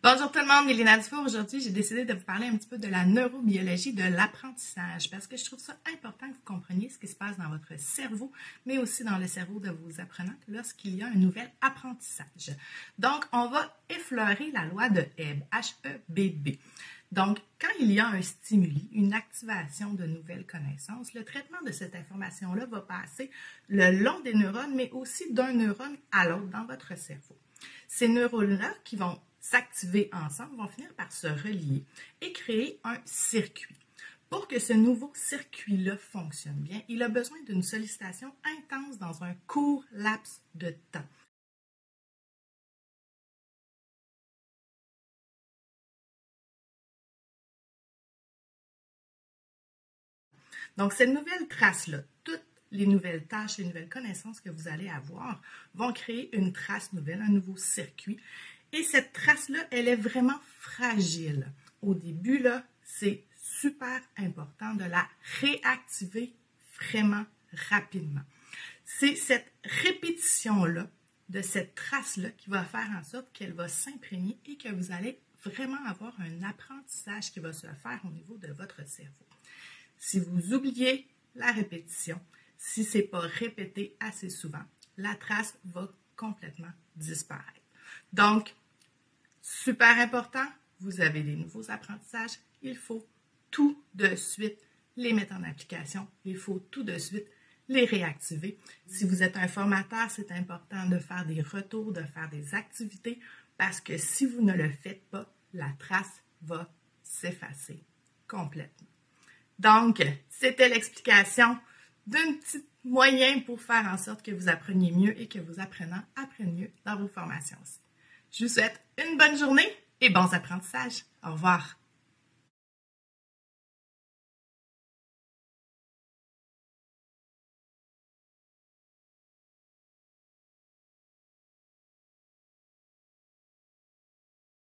Bonjour tout le monde, Mélina Dufour. Aujourd'hui, j'ai décidé de vous parler un petit peu de la neurobiologie de l'apprentissage parce que je trouve ça important que vous compreniez ce qui se passe dans votre cerveau, mais aussi dans le cerveau de vos apprenants lorsqu'il y a un nouvel apprentissage. Donc, on va effleurer la loi de Hebb, H-E-B-B. Donc, quand il y a un stimuli, une activation de nouvelles connaissances, le traitement de cette information-là va passer le long des neurones, mais aussi d'un neurone à l'autre dans votre cerveau. Ces neurones-là qui vont s'activer ensemble vont finir par se relier et créer un circuit. Pour que ce nouveau circuit-là fonctionne bien, il a besoin d'une sollicitation intense dans un court laps de temps. Donc, cette nouvelle trace-là, toutes les nouvelles tâches, les nouvelles connaissances que vous allez avoir vont créer une trace nouvelle, un nouveau circuit. Et cette trace-là, elle est vraiment fragile. Au début, là, c'est super important de la réactiver vraiment rapidement. C'est cette répétition-là, de cette trace-là, qui va faire en sorte qu'elle va s'imprégner et que vous allez vraiment avoir un apprentissage qui va se faire au niveau de votre cerveau. Si vous oubliez la répétition, si ce n'est pas répété assez souvent, la trace va complètement disparaître. Donc, super important, vous avez des nouveaux apprentissages, il faut tout de suite les mettre en application, il faut tout de suite les réactiver. Si vous êtes un formateur, c'est important de faire des retours, de faire des activités, parce que si vous ne le faites pas, la trace va s'effacer complètement. Donc, c'était l'explication d'un petit moyen pour faire en sorte que vous appreniez mieux et que vos apprenants apprennent mieux dans vos formations aussi. Je vous souhaite une bonne journée et bons apprentissages. Au revoir.